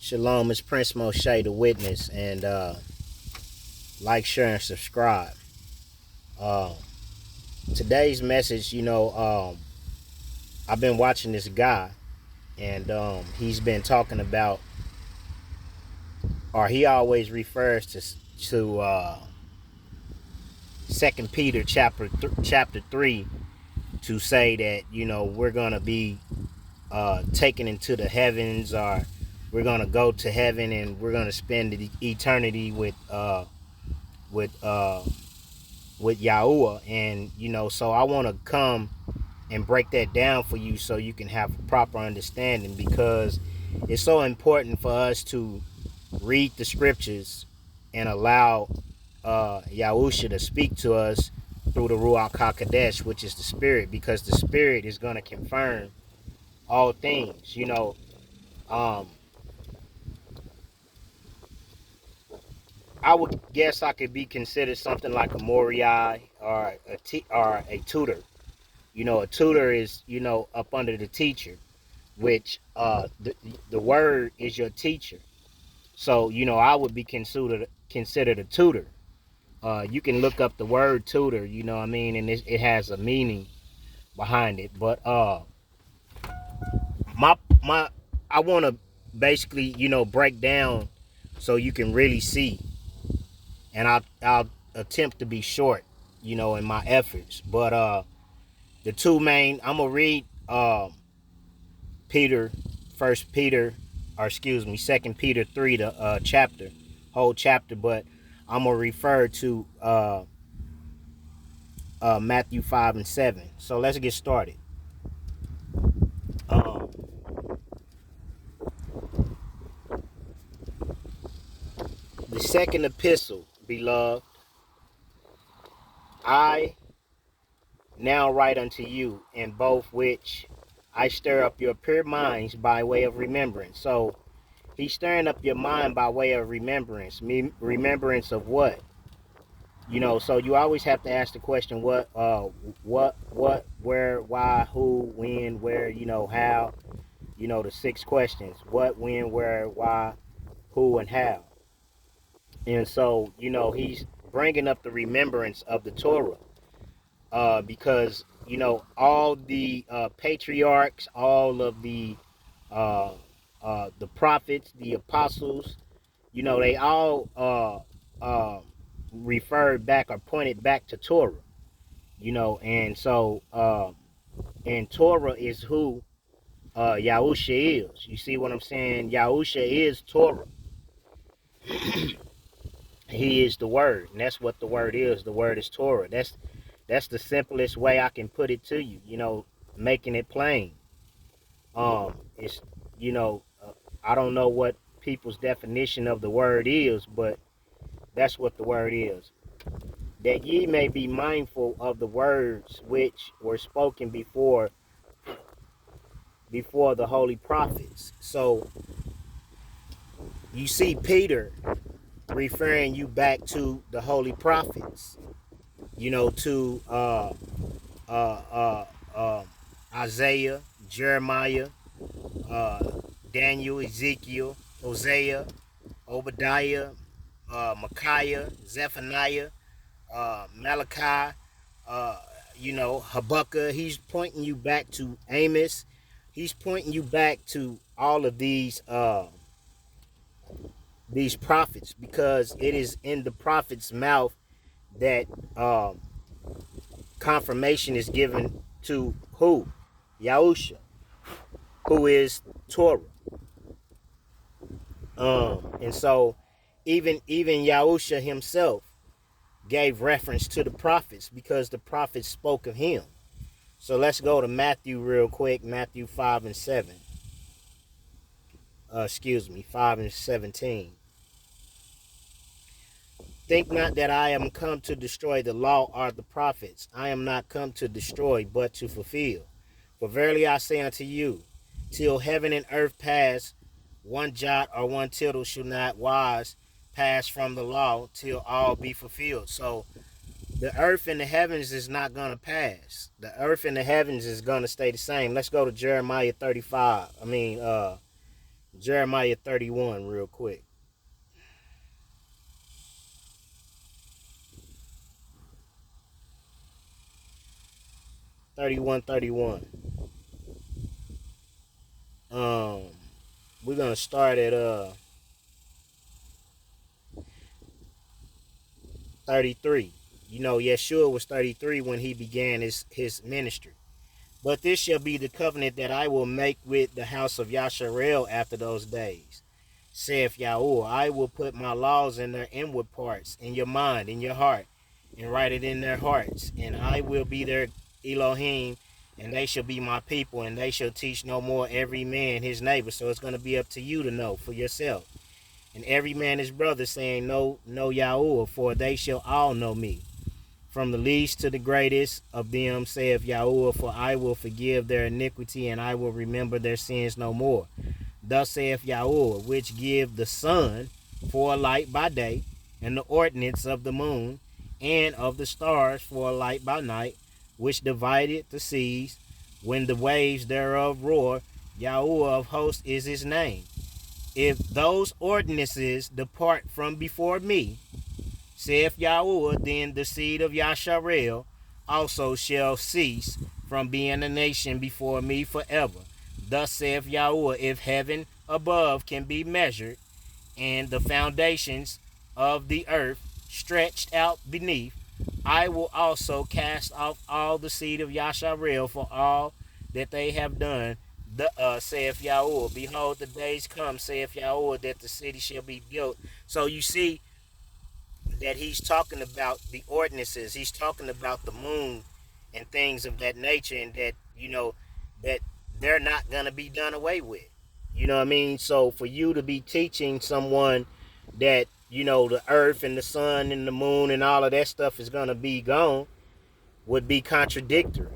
Shalom, it's Prince Moshe, the witness, and like, share, and subscribe. Uh, Today's message, I've been watching this guy, and he's been talking about, or he always refers to Second Peter chapter 3 to say that we're gonna be taken into the heavens, or we're gonna go to heaven, and we're gonna spend the eternity with with Yahuwah. And so I want to come and break that down for you so you can have a proper understanding, because it's so important for us to read the scriptures and allow Yahusha to speak to us through the Ruach HaKodesh, which is the spirit, because the spirit is going to confirm all things. um I would guess I could be considered something like a Moriai, or a tutor. A tutor is, up under the teacher, which the word is your teacher. So, I would be considered a tutor. You can look up the word tutor, what I mean, and it has a meaning behind it. But my I want to basically, break down so you can really see, and I'll attempt to be short, in my efforts. But the two main, I'm gonna read Peter, First Peter, or excuse me, Second Peter 3, the whole chapter. But I'm gonna refer to Matthew 5 and 7. So let's get started. Um, the second epistle, beloved, I now write unto you, in both which I stir up your pure minds by way of remembrance. So he's stirring up your mind by way of remembrance. Remembrance of what? So you always have to ask the question: what, where, why, who, when, where, how. The six questions: what, when, where, why, who, and how. And so, he's bringing up the remembrance of the Torah, because all the patriarchs, all of the prophets, the apostles, they all referred back or pointed back to Torah. And so and Torah is who Yahusha is. You see what I'm saying? Yahusha is Torah. He is the word, and that's what the word is. The word is Torah. That's the simplest way I can put it to you. Making it plain. It's I don't know what people's definition of the word is, but that's what the word is. That ye may be mindful of the words which were spoken before the holy prophets. So you see Peter referring you back to the holy prophets, to Isaiah, Jeremiah, Daniel, Ezekiel, Hosea, Obadiah, Micaiah, Zephaniah, Malachi, Habakkuk. He's pointing you back to Amos. He's pointing you back to all of these prophets, because it is in the prophet's mouth that confirmation is given to who? Yahusha, who is Torah. And so even Yahusha himself gave reference to the prophets, because the prophets spoke of him. So let's go to Matthew real quick. Matthew 5 and 7. 5 and 17. Think not that I am come to destroy the law or the prophets. I am not come to destroy, but to fulfill. For verily I say unto you, till heaven and earth pass, one jot or one tittle shall not wise pass from the law, till all be fulfilled. So the earth and the heavens is not going to pass. The earth and the heavens is going to stay the same. Let's go to Jeremiah 35. Jeremiah 31, real quick. 31, 31. Um, we're gonna start at 33. You know, Yeshua was 33 when he began his ministry. But this shall be the covenant that I will make with the house of Yasharel after those days, saith Yahuwah. I will put my laws in their inward parts, in your mind, in your heart, and write it in their hearts. And I will be their Elohim, and they shall be my people, and they shall teach no more every man his neighbor. So it's going to be up to you to know for yourself. And every man his brother, saying, know Yahuwah, for they shall all know me. From the least to the greatest of them, saith Yahuwah, for I will forgive their iniquity, and I will remember their sins no more. Thus saith Yahuwah, which give the sun for a light by day, and the ordinance of the moon, and of the stars for a light by night, which divided the seas, when the waves thereof roar. Yahuwah of hosts is his name. If those ordinances depart from before me, saith Yahuwah, then the seed of Yasharel also shall cease from being a nation before me forever. Thus saith Yahuwah, if heaven above can be measured, and the foundations of the earth stretched out beneath, I will also cast off all the seed of Yasharel for all that they have done. Saith Yahuwah, behold, the days come, saith Yahuwah, that the city shall be built. So you see that he's talking about the ordinances. He's talking about the moon and things of that nature, and that, that they're not going to be done away with. You know what I mean? So for you to be teaching someone that, the earth and the sun and the moon and all of that stuff is going to be gone would be contradictory,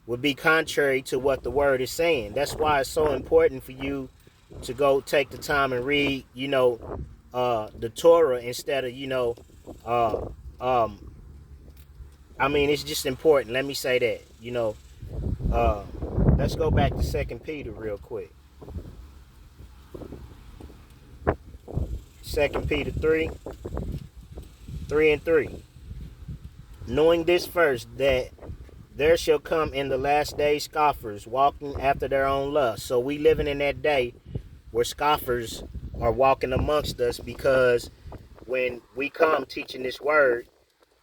would be contrary to what the word is saying. That's why it's so important for you to go take the time and read, the Torah instead of, uh, um, I mean, it's just important. Let me say that, uh, let's go back to Second Peter real quick. Second Peter 3, 3 and 3. Knowing this first, that there shall come in the last days scoffers, walking after their own lust. So we living in that day where scoffers are walking amongst us, because when we come teaching this word,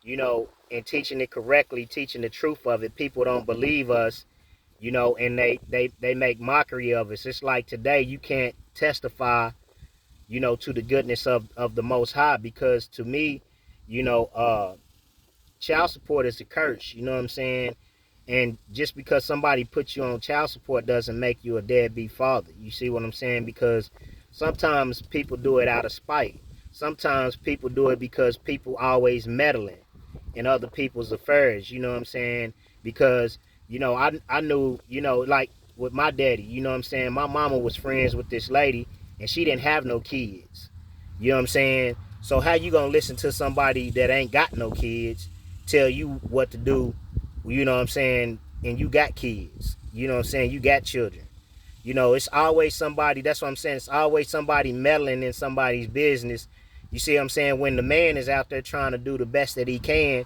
and teaching it correctly, teaching the truth of it, people don't believe us, and they make mockery of us. It's like today you can't testify, to the goodness of the Most High, because to me, child support is a curse. You know what I'm saying? And just because somebody puts you on child support doesn't make you a deadbeat father. You see what I'm saying? Because sometimes people do it out of spite. Sometimes people do it because people always meddling in other people's affairs. You know what I'm saying? Because, I knew, like with my daddy, you know what I'm saying? My mama was friends with this lady and she didn't have no kids. You know what I'm saying? So how you gonna listen to somebody that ain't got no kids tell you what to do, you know what I'm saying, and you got kids, you know what I'm saying, you got children. It's always somebody, that's what I'm saying, it's always somebody meddling in somebody's business. You see what I'm saying? When the man is out there trying to do the best that he can,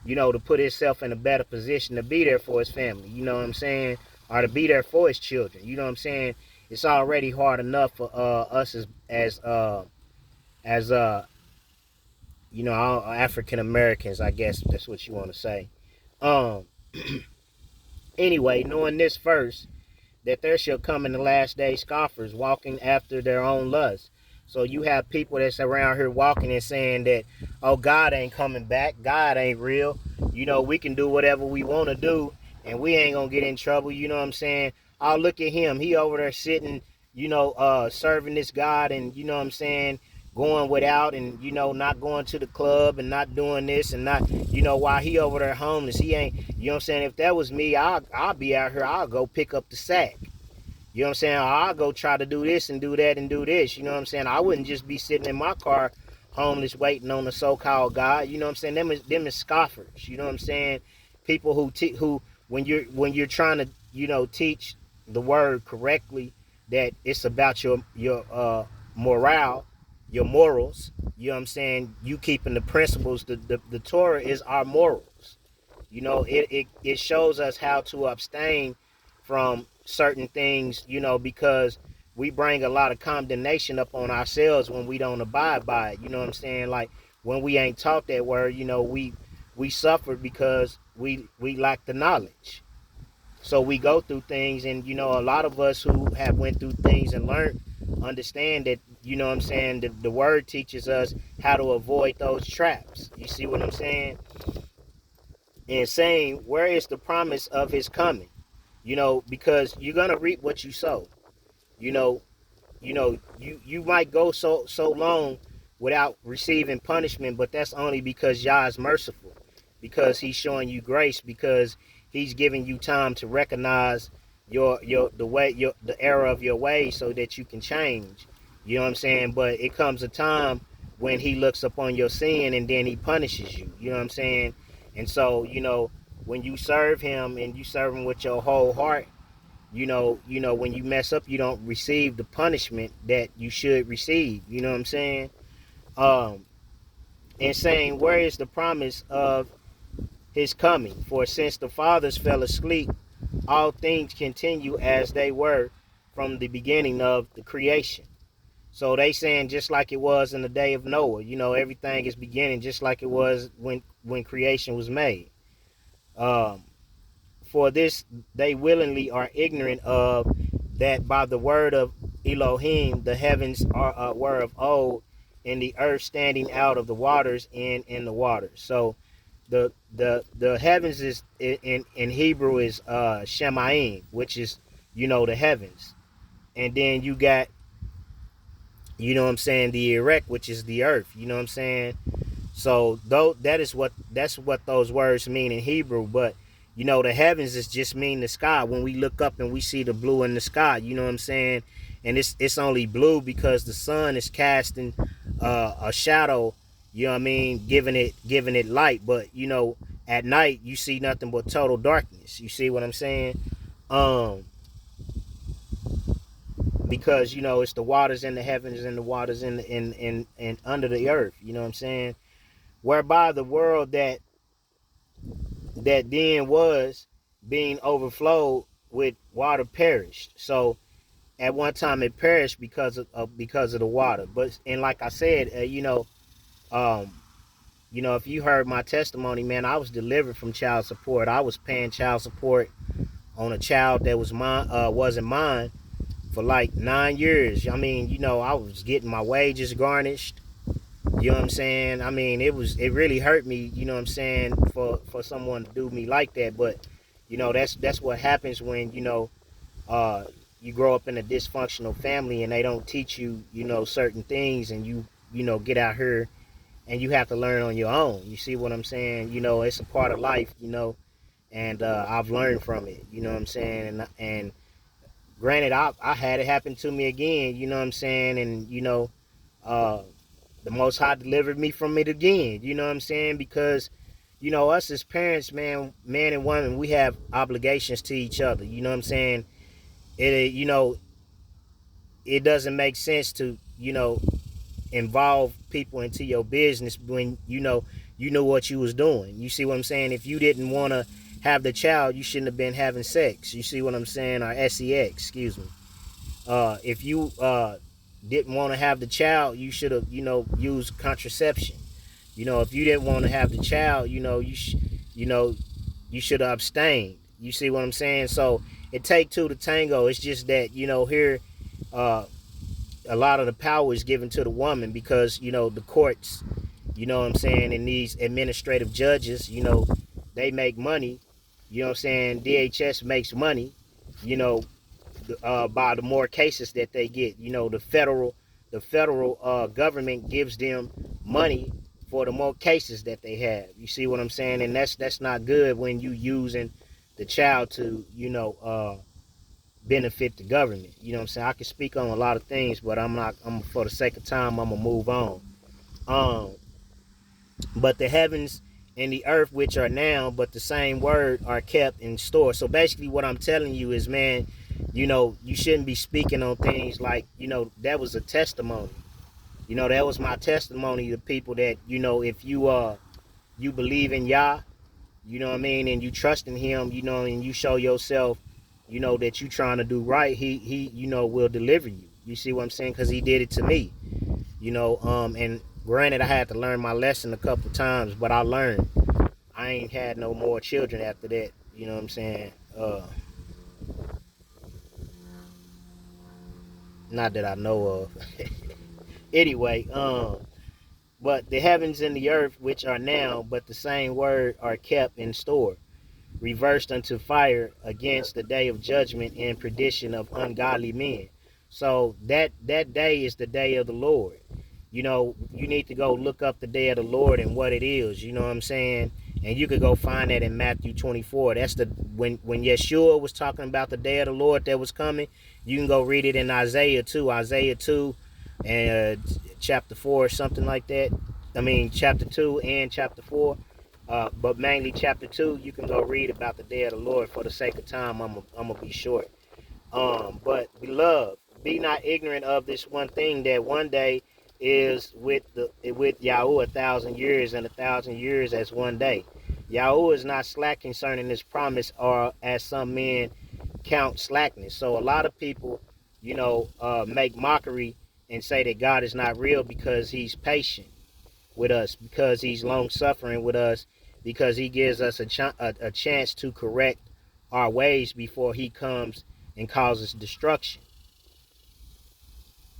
to put himself in a better position to be there for his family, you know what I'm saying, or to be there for his children, you know what I'm saying. It's already hard enough for us as African Americans, I guess that's what you want to say. Um, anyway, knowing this first, that there shall come in the last day scoffers, walking after their own lusts. So you have people that's around here walking and saying that, oh, God ain't coming back, God ain't real. We can do whatever we want to do, and we ain't gonna get in trouble. You know what I'm saying? Oh, look at him, he over there sitting, serving this God, and you know what I'm saying, going without, and not going to the club and not doing this and not, while he over there homeless, he ain't, you know what I'm saying. If that was me, I'll be out here, I'll go pick up the sack. You know what I'm saying? I'll go try to do this and do that and do this. You know what I'm saying? I wouldn't just be sitting in my car homeless waiting on the so-called God. You know what I'm saying? Them is scoffers. You know what I'm saying? People who when you're trying to, teach the word correctly, that it's about your morale, your morals. You know what I'm saying? You keeping the principles. The Torah is our morals. You know, it shows us how to abstain from certain things, you know, because we bring a lot of condemnation up on ourselves when we don't abide by it. You know what I'm saying? Like when we ain't taught that word, you know, we suffer because we lack the knowledge. So we go through things, and you know, a lot of us who have went through things and learned understand that, you know what I'm saying, the word teaches us how to avoid those traps. You see what I'm saying? And saying, where is the promise of his coming? You know, because you're gonna reap what you sow. You know, you might go so long without receiving punishment, but that's only because Yah is merciful, because he's showing you grace, because he's giving you time to recognize the error of your ways so that you can change. You know what I'm saying? But it comes a time when he looks upon your sin and then he punishes you. You know what I'm saying? And so, you know, when you serve him and you serve him with your whole heart, when you mess up, you don't receive the punishment that you should receive. You know what I'm saying? Um, and saying, where is the promise of his coming? For since the fathers fell asleep, all things continue as they were from the beginning of the creation. So they saying just like it was in the day of Noah, you know, everything is beginning just like it was when creation was made. Um, For this they willingly are ignorant of, that by the word of Elohim the heavens were of old, and the earth standing out of the waters and in the waters. So the heavens is in Hebrew is Shemayim, which is, you know, the heavens. And then you got, you know what I'm saying, the erect, which is the earth. You know what I'm saying? So though that's what those words mean in Hebrew, but you know, the heavens is just mean the sky. When we look up and we see the blue in the sky, you know what I'm saying? And it's only blue because the sun is casting a shadow, you know what I mean, giving it light. But you know, at night you see nothing but total darkness. You see what I'm saying? Um because you know, it's the waters in the heavens and the waters in under the earth, you know what I'm saying? Whereby the world that then was being overflowed with water perished. So at one time it perished because of the water. But and like I said, um, if you heard my testimony, man, I was delivered from child support. I was paying child support on a child that wasn't mine for like 9 years. I mean, you know, I was getting my wages garnished. You know what I'm saying? I mean, it really hurt me, you know what I'm saying, for someone to do me like that. But, you know, that's what happens when, uh, you grow up in a dysfunctional family and they don't teach you, you know, certain things, and you get out here and you have to learn on your own. You see what I'm saying? You know, it's a part of life, you know, and I've learned from it, you know what I'm saying? And granted, I had it happen to me again, you know what I'm saying? And, uh, the Most High delivered me from it again. You know what I'm saying? Because, you know, us as parents, man and woman, we have obligations to each other. You know what I'm saying? It doesn't make sense to, involve people into your business when, you know what you was doing. You see what I'm saying? If you didn't want to have the child, you shouldn't have been having sex. You see what I'm saying? Or sex, excuse me. If you didn't want to have the child, you should have, used contraception. If you didn't want to have the child, you should have abstained. You see what I'm saying? So it take two to tango. It's just that, here, uh, a lot of the power is given to the woman because, the courts, you know what I'm saying, and these administrative judges, they make money. You know what I'm saying? DHS makes money, you know, by the more cases that they get. The federal government gives them money for the more cases that they have. You see what I'm saying? And that's not good when you using the child to benefit the government. You know what I'm saying? I can speak on a lot of things, but I'm not. I'm for the sake of time, I'm gonna move on. Um, but the heavens and the earth, which are now but the same word, are kept in store. So basically what I'm telling you is, man, you shouldn't be speaking on things like, that was a testimony. That was my testimony to people that, if you believe in Yah, what I mean, and you trust in him, and you show yourself, that you trying to do right, he will deliver you. You see what I'm saying? Because he did it to me. And granted, I had to learn my lesson a couple times, but I learned. I ain't had no more children after that. You know what I'm saying? Not that I know of. Anyway, but the heavens and the earth, which are now, but the same word, are kept in store, reversed unto fire against the day of judgment and perdition of ungodly men. So that day is the day of the Lord. You need to go look up the day of the Lord and what it is. You know what I'm saying? And you could go find that in Matthew 24. That's when Yeshua was talking about the day of the Lord that was coming. You can go read it in Isaiah 2. Isaiah 2 and chapter 4 or something like that. I mean, chapter 2 and chapter 4. But mainly chapter 2, you can go read about the day of the Lord. For the sake of time, I'm going to be short. But beloved, be not ignorant of this one thing, that one day is with Yahweh 1,000 years, and 1,000 years as one day. Yahweh is not slack concerning this promise, or as some men count slackness. So a lot of people, make mockery and say that God is not real because he's patient with us, because he's long suffering with us, because he gives us a chance to correct our ways before he comes and causes destruction.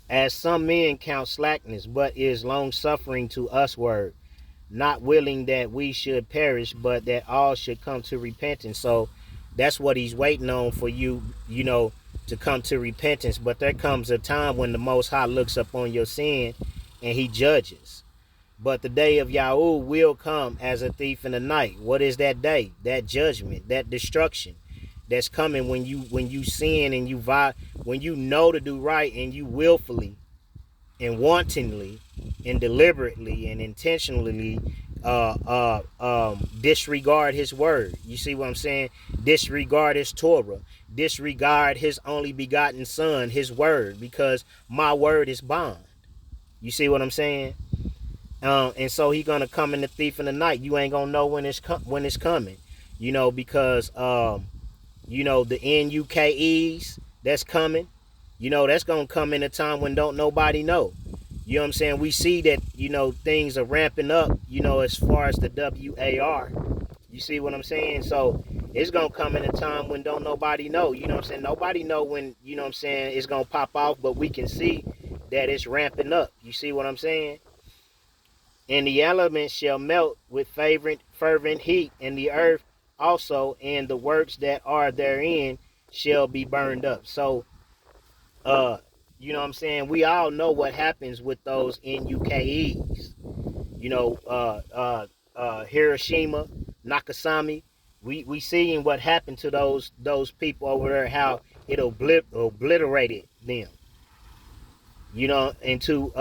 As some men count slackness, but is long suffering to usward, not willing that we should perish, but that all should come to repentance. So that's what he's waiting on, for you, to come to repentance. But there comes a time when the Most High looks upon your sin and he judges. But the day of Yahweh will come as a thief in the night. What is that day? That judgment, that destruction that's coming when you sin and when you know to do right and you willfully and wantonly and deliberately and intentionally disregard his word. You see what I'm saying? Disregard his Torah. Disregard his only begotten son, his word, because my word is bond. You see what I'm saying? And so he gonna come in the thief in the night. You ain't gonna know when it's coming, because the NUKEs that's coming, that's gonna come in a time when don't nobody know. You know what I'm saying? We see that things are ramping up, as far as the WAR. You see what I'm saying? So it's gonna come in a time when don't nobody know. You know what I'm saying? Nobody know when, it's gonna pop off, but we can see that it's ramping up. You see what I'm saying? And the elements shall melt with fervent heat, and the earth also, and the works that are therein shall be burned up. So, you know what I'm saying? We all know what happens with those NUKEs. Hiroshima, Nagasaki. We seeing what happened to those people over there, how it obliterated them. Into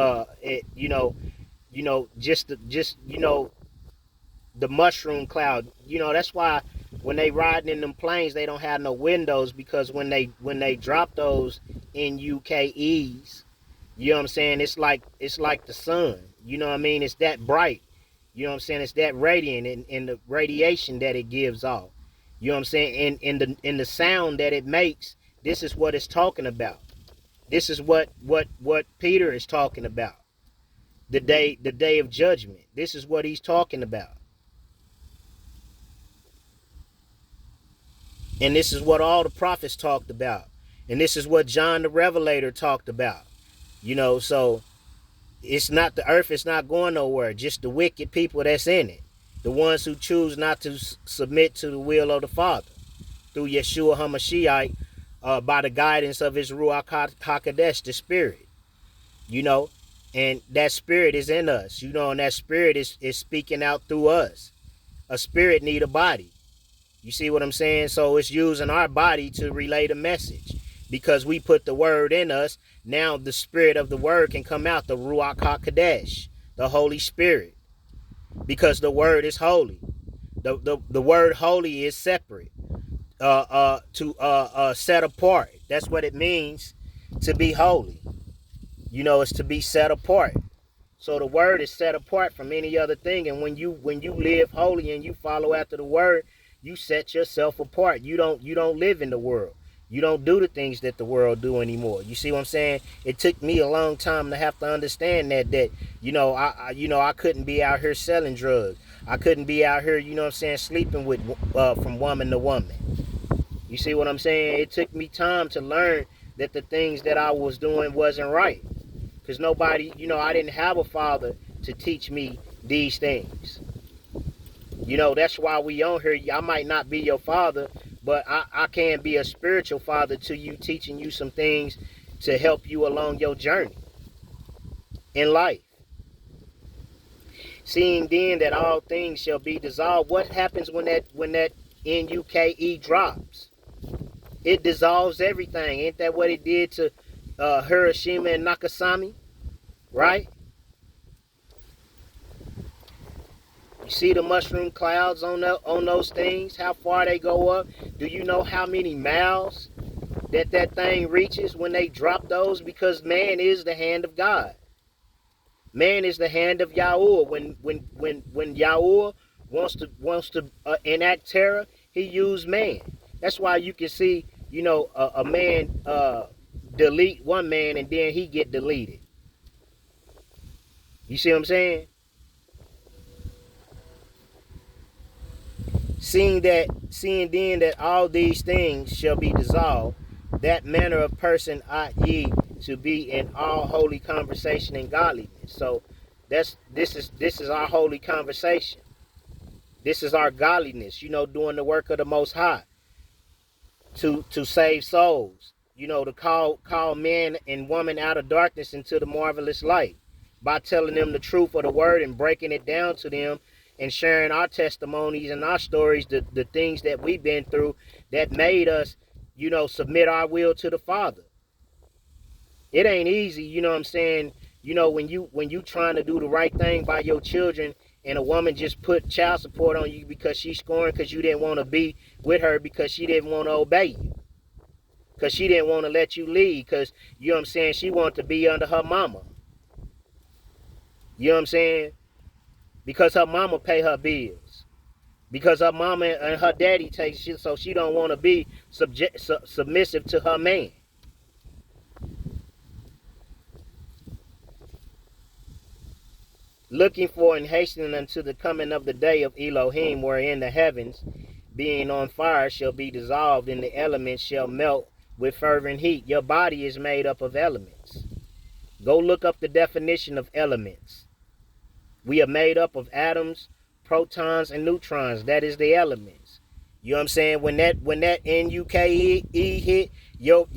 the mushroom cloud. That's why when they riding in them planes, they don't have no windows, because when they drop those NUKEs, you know what I'm saying, it's like the sun. You know what I mean? It's that bright. You know what I'm saying? It's that radiant, and the radiation that it gives off. You know what I'm saying? And in the sound that it makes, this is what it's talking about. This is what Peter is talking about. The day of judgment. This is what he's talking about. And this is what all the prophets talked about. And this is what John the Revelator talked about. So it's not, the earth is not going nowhere. Just the wicked people that's in it. The ones who choose not to submit to the will of the Father through Yeshua HaMashiach, by the guidance of his Ruach HaKodesh, the Spirit. And that Spirit is in us. And that Spirit is speaking out through us. A spirit need a body. You see what I'm saying? So it's using our body to relay the message. Because we put the word in us, now the spirit of the word can come out, the Ruach HaKodesh, the Holy Spirit. Because the word is holy. The word holy is separate, to set apart. That's what it means to be holy. You know, it's to be set apart. So the word is set apart from any other thing. And when you live holy and you follow after the word, you set yourself apart. You don't live in the world. You don't do the things that the world do anymore. You see what I'm saying? It took me a long time to have to understand that I couldn't be out here selling drugs. I couldn't be out here, you know what I'm saying, sleeping with from woman to woman. You see what I'm saying? It took me time to learn that the things that I was doing wasn't right. Because nobody, I didn't have a father to teach me these things. That's why we on here. I might not be your father, but I can be a spiritual father to you, teaching you some things to help you along your journey in life. Seeing then that all things shall be dissolved. What happens when that NUKE drops? It dissolves everything. Ain't that what it did to Hiroshima and Nagasaki? Right? You see the mushroom clouds on those things, how far they go up? Do you know how many miles that thing reaches when they drop those? Because man is the hand of God. Man is the hand of Yahweh. When Yahweh wants to enact terror, he used man. That's why you can see, a man delete one man and then he get deleted. You see what I'm saying? Seeing then that all these things shall be dissolved, that manner of person ought ye to be in all holy conversation and godliness. So this is our holy conversation. This is our godliness, doing the work of the Most High to save souls, to call men and women out of darkness into the marvelous light by telling them the truth of the word and breaking it down to them and sharing our testimonies and our stories, the things that we've been through that made us, submit our will to the Father. It ain't easy, you know what I'm saying? When you trying to do the right thing by your children and a woman just put child support on you because she's scoring because you didn't want to be with her because she didn't want to obey you. Because she didn't want to let you lead because, you know what I'm saying, she wanted to be under her mama. You know what I'm saying? Because her mama pay her bills. Because her mama and her daddy takes shit, so she don't want to be submissive to her man. Looking for and hastening unto the coming of the day of Elohim, wherein the heavens, being on fire, shall be dissolved, and the elements shall melt with fervent heat. Your body is made up of elements. Go look up the definition of elements. We are made up of atoms, protons, and neutrons. That is the elements. You know what I'm saying? When that NUKE hit, yo,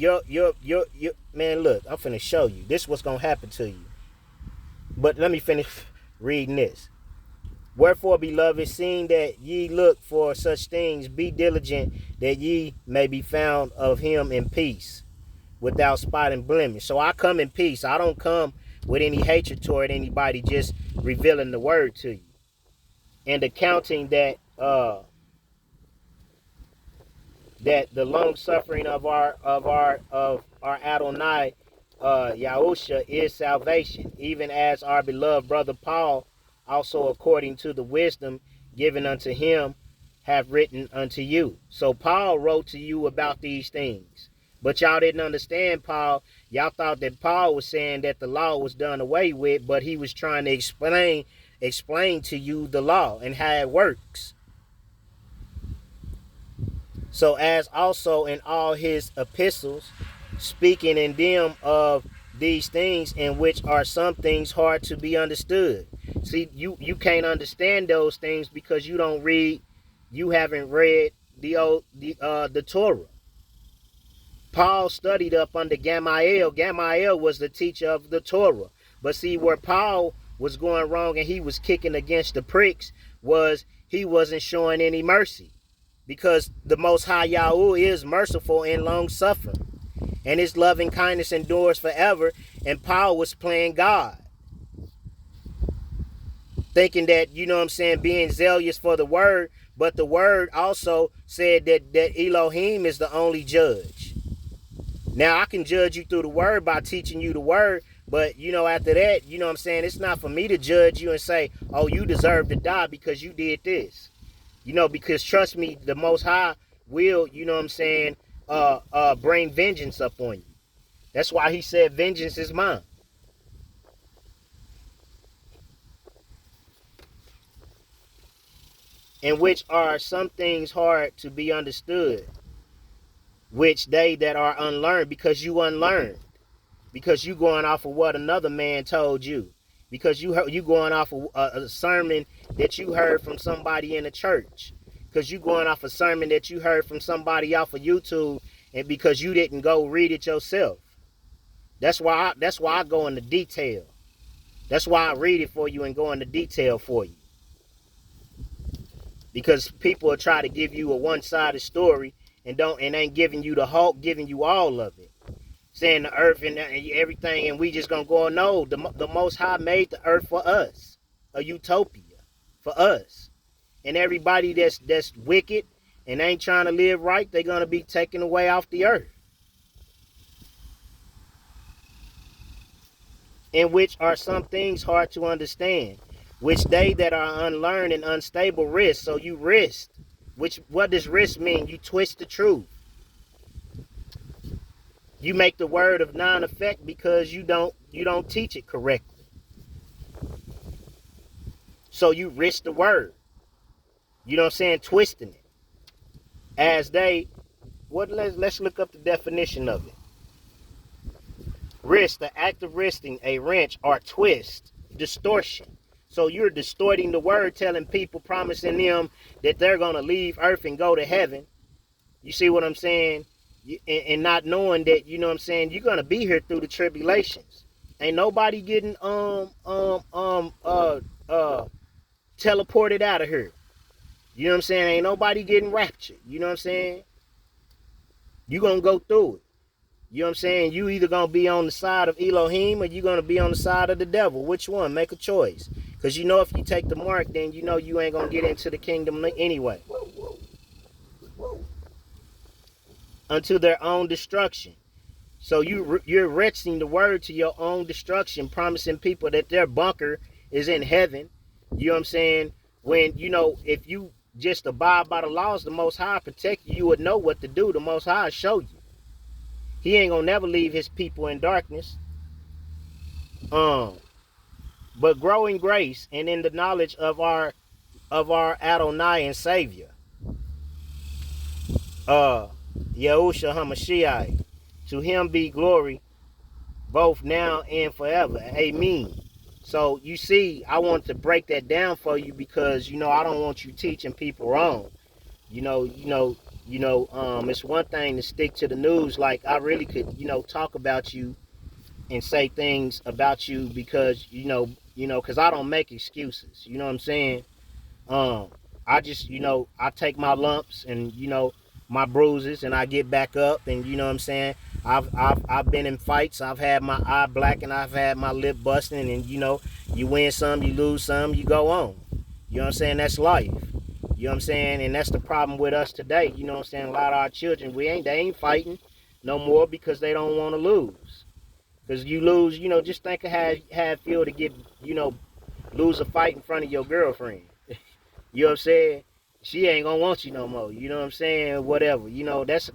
man, look, I'm finna show you. This is what's gonna happen to you. But let me finish reading this. Wherefore, beloved, seeing that ye look for such things, be diligent that ye may be found of him in peace, without spot and blemish. So I come in peace. I don't come with any hatred toward anybody, just revealing the word to you. And accounting that that the long suffering of our Adonai Yahusha is salvation, even as our beloved brother Paul also according to the wisdom given unto him have written unto you. So Paul wrote to you about these things. But y'all didn't understand Paul. Y'all thought that Paul was saying that the law was done away with, but he was trying to explain to you the law and how it works. So as also in all his epistles, speaking in them of these things, in which are some things hard to be understood. See, you can't understand those things because you haven't read the Torah. Paul studied up under Gamaliel. Gamaliel was the teacher of the Torah. But see, where Paul was going wrong and he was kicking against the pricks was he wasn't showing any mercy. Because the Most High Yahweh is merciful and long-suffering. And his loving kindness endures forever. And Paul was playing God. Thinking that, you know what I'm saying, being zealous for the word. But the word also said that Elohim is the only judge. Now I can judge you through the word by teaching you the word, but you know, after that, you know what I'm saying, it's not for me to judge you and say, oh, you deserve to die because you did this. You know, because trust me, the Most High will, you know what I'm saying, bring vengeance up on you. That's why he said vengeance is mine. In which are some things hard to be understood, which they that are unlearned, because you unlearned, because you going off of what another man told you, because you going off of a sermon that you heard from somebody in the church, because you going off a sermon that you heard from somebody off of YouTube, and because you didn't go read it yourself. That's why I go into detail. That's why I read it for you and go into detail for you. Because people will try to give you a one-sided story and ain't giving you the whole, giving you all of it. Saying the earth and everything, and we just gonna go, no, the Most High made the earth for us, a utopia for us. And everybody that's wicked and ain't trying to live right, they're gonna be taken away off the earth. In which are some things hard to understand, which they that are unlearned and unstable risk. So you risk. What does risk mean? You twist the truth. You make the word of non-effect because you don't teach it correctly. So you risk the word. You know what I'm saying? Twisting it. As they, let's look up the definition of it. Wrist, the act of wristing, a wrench or twist, distortion. So you're distorting the word, telling people, promising them that they're going to leave earth and go to heaven. You see what I'm saying? And not knowing that, you know what I'm saying, you're going to be here through the tribulations. Ain't nobody getting teleported out of here. You know what I'm saying? Ain't nobody getting raptured. You know what I'm saying? You're going to go through it. You know what I'm saying? You either going to be on the side of Elohim or you're going to be on the side of the devil. Which one? Make a choice. Because you know if you take the mark, then you know you ain't going to get into the kingdom anyway. Unto their own destruction. So you're wrenching the word to your own destruction, promising people that their bunker is in heaven. You know what I'm saying? When, you know, if you just abide by the laws, the Most High protect you, you would know what to do. The Most High show you. He ain't gonna never leave his people in darkness. But grow in grace and in the knowledge of our Adonai and Savior, Yahushua HaMashiach. To him be glory both now and forever. Amen. So you see, I want to break that down for you because, you know, I don't want you teaching people wrong. It's one thing to stick to the news. Like I really could, you know, talk about you and say things about you because, because I don't make excuses. You know what I'm saying? I just, I take my lumps and, my bruises and I get back up and, you know what I'm saying? I've been in fights. I've had my eye black and I've had my lip busting and, you win some, you lose some, you go on. You know what I'm saying? That's life. You know what I'm saying? And that's the problem with us today. You know what I'm saying? A lot of our children, they ain't fighting no more because they don't want to lose. Because you lose, just think of how it feel to get, lose a fight in front of your girlfriend. You know what I'm saying? She ain't gonna want you no more. You know what I'm saying? Whatever. That's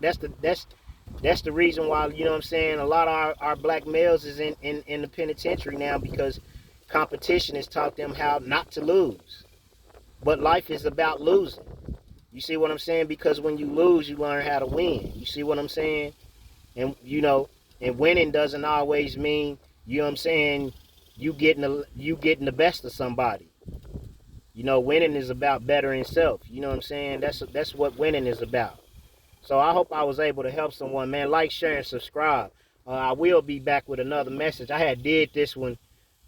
the reason why, you know what I'm saying, a lot of our black males is in the penitentiary now because competition has taught them how not to lose. But life is about losing. You see what I'm saying? Because when you lose, you learn how to win. You see what I'm saying? And, and winning doesn't always mean, you know what I'm saying, you getting the best of somebody. Winning is about bettering self. You know what I'm saying? That's what winning is about. So I hope I was able to help someone, man. Like, share, and subscribe. I will be back with another message. I had did this one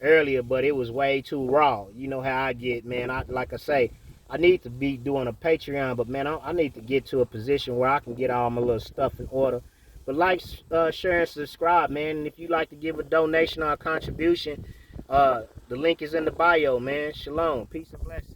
earlier, but it was way too raw. You know how I get, man. Like I say, I need to be doing a Patreon, but man, I need to get to a position where I can get all my little stuff in order. But like, share, and subscribe, man. And if you'd like to give a donation or a contribution, the link is in the bio, man. Shalom. Peace and blessings.